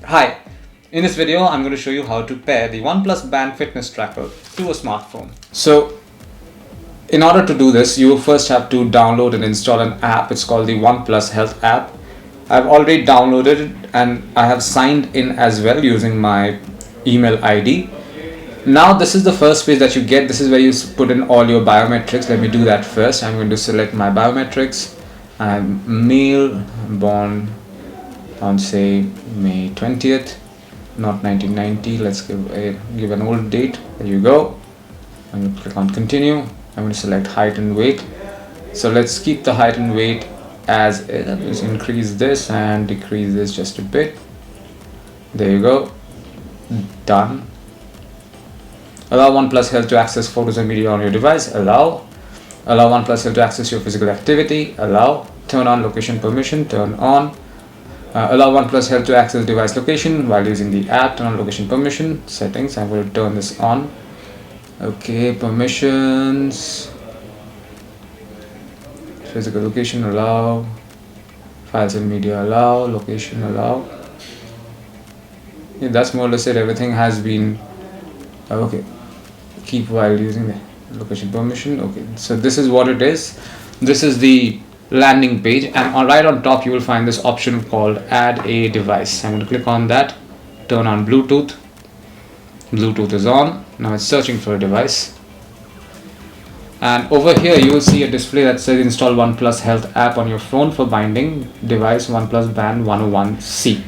Hi, in this video I'm going to show you how to pair the OnePlus Band fitness tracker to a smartphone. So in order to do this, you first have to download and install an app. It's called the OnePlus Health App. I've already downloaded it and I have signed in as well using my email ID. Now this is the first page that you get. This is where you put in all your biometrics. Let me do that first. I'm going to select my biometrics. I'm male, born on say May 20th, not 1990. Let's give an old date. There you go. I'm going to click on continue. I'm going to select height and weight. So let's keep the height and weight as is. Let's increase this and decrease this just a bit. There you go. Done. Allow OnePlus Health to access photos and video on your device. Allow OnePlus Health to access your physical activity. Allow. Turn on location permission. Turn on. Allow OnePlus Health to access device location while using the app. Turn on location permission. Settings. I'm going to turn this on. Okay, permissions. Physical location, allow. Files and media, allow. Location, allow. Yeah, that's more or less it. Everything has been okay. Keep while using the location permission. Okay, so this is what it is. This is the landing page, and right on top you will find this option called add a device. I'm going to click on that. Turn on Bluetooth. Bluetooth is on. Now it's searching for a device, and over here you will see a display that says install OnePlus Health app on your phone for binding device OnePlus Band 101C.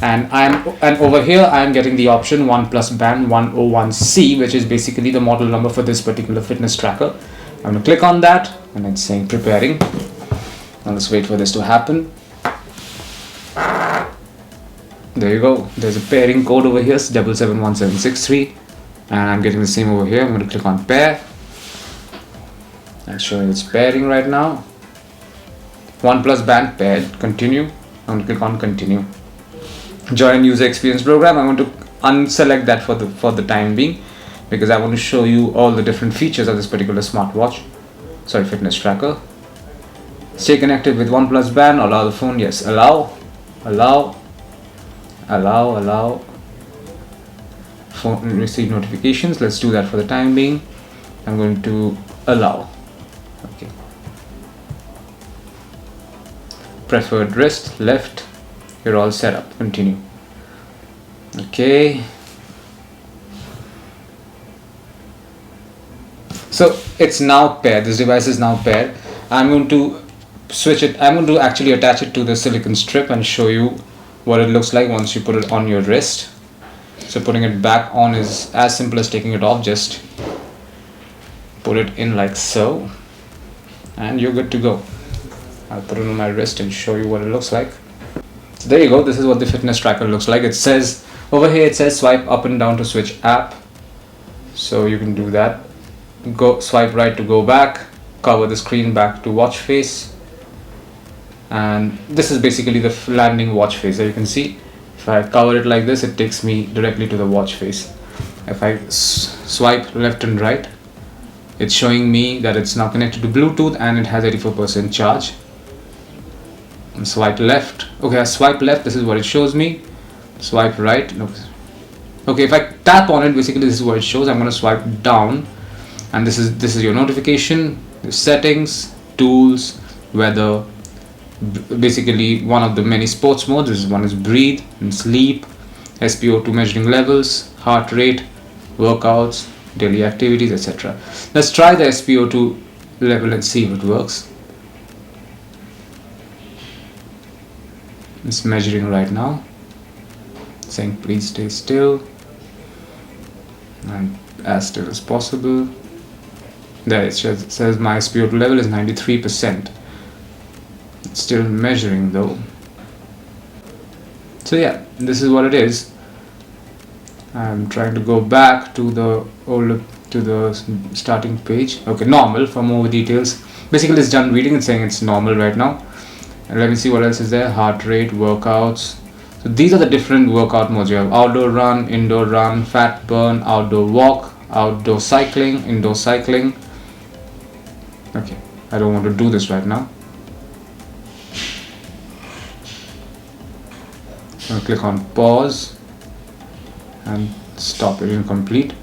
And over here I am getting the option OnePlus Band 101C, which is basically the model number for this particular fitness tracker. I'm going to click on that, and it's saying preparing. Now let's wait for this to happen. There you go. There's a pairing code over here, 771763, and I'm getting the same over here. I'm going to click on pair. And showing it's pairing right now. OnePlus Band paired. Continue. I'm going to click on continue. Join user experience program. I'm going to unselect that for the time being, because I want to show you all the different features of this particular smartwatch. Sorry, fitness tracker. Stay connected with OnePlus Band. Allow the phone. Yes. Allow. Phone receive notifications. Let's do that for the time being. I'm going to allow. Okay. Preferred wrist, left. You're all set up. Continue. Okay. So it's now paired. This device is now paired. I'm going to switch it. I'm going to actually attach it to the silicon strip and show you what it looks like once you put it on your wrist. So putting it back on is as simple as taking it off. Just put it in like so, and you're good to go. I'll put it on my wrist and show you what it looks like. So there you go. This is what the fitness tracker looks like. It says over here, it says swipe up and down to switch app, so you can do that. Go swipe right to go back, cover the screen back to watch face, and this is basically the landing watch face. As you can see, if I cover it like this, it takes me directly to the watch face. If I swipe left and right, it's showing me that it's now connected to Bluetooth and it has 84% charge. And swipe left. Okay, I swipe left. This is what it shows me. Swipe right. Okay, if I tap on it, basically this is what it shows. I'm going to swipe down, and this is your notification, your settings, tools, weather. Basically one of the many sports modes. This one is breathe and sleep, SpO2 measuring levels, heart rate, workouts, daily activities, etc. Let's try the SpO2 level and see if it works. It's measuring right now, saying please stay still, and as still as possible. There it says my SpO2 level is 93%. It's still measuring though. So yeah, this is what it is. I'm trying to go back to the starting page. Okay, normal for more details. Basically it's done reading. It's saying it's normal right now. And let me see what else is there. Heart rate, workouts. So these are the different workout modes. You have outdoor run, indoor run, fat burn, outdoor walk, outdoor cycling, indoor cycling. Okay, I don't want to do this right now. I'll click on pause and stop it incomplete.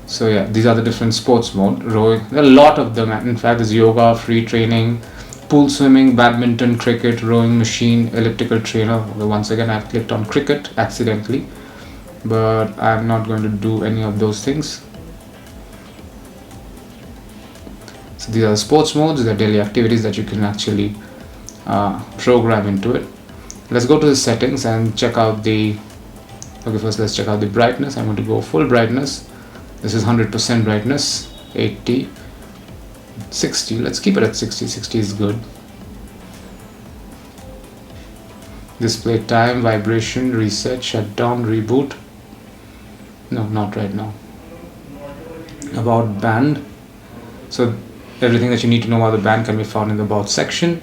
So yeah, these are the different sports mode. Rowing, there are a lot of them. In fact, there's yoga, free training, pool swimming, badminton, cricket, rowing machine, elliptical trainer. Well, once again, I've clicked on cricket accidentally, but I'm not going to do any of those things. So these are the sports modes, the daily activities that you can actually program into it. Let's go to the settings and check out the, okay, first let's check out the brightness. I'm going to go full brightness. This is 100% brightness, 80, 60, let's keep it at 60, 60 is good. Display time, vibration, reset, shutdown, reboot. No, not right now. About band. So everything that you need to know about the band can be found in the about section.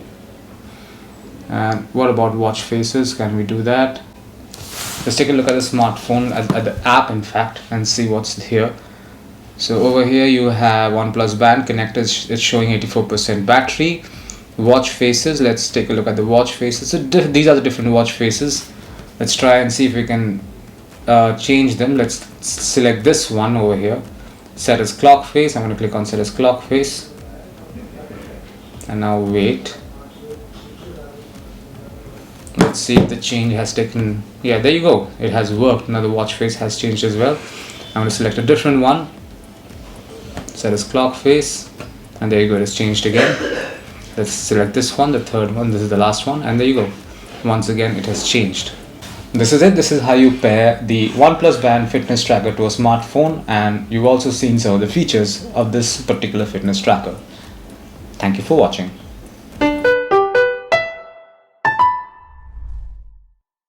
And what about watch faces? Can we do that? Let's take a look at the smartphone, at the app in fact, and see what's here. So over here you have OnePlus band connectors. It's showing 84% battery. Watch faces, let's take a look at the watch faces. So these are the different watch faces. Let's try and see if we can change them. Let's select this one over here, set as clock face. I'm going to click on set as clock face, and now wait. Let's see if the change has taken, yeah, there you go, it has worked. Now the watch face has changed as well. I'm going to select a different one, set as clock face, and there you go, it's changed again. Let's select this one, the third one, this is the last one, and there you go, once again it has changed. This is it. This is how you pair the OnePlus Band fitness tracker to a smartphone, and you've also seen some of the features of this particular fitness tracker. Thank you for watching.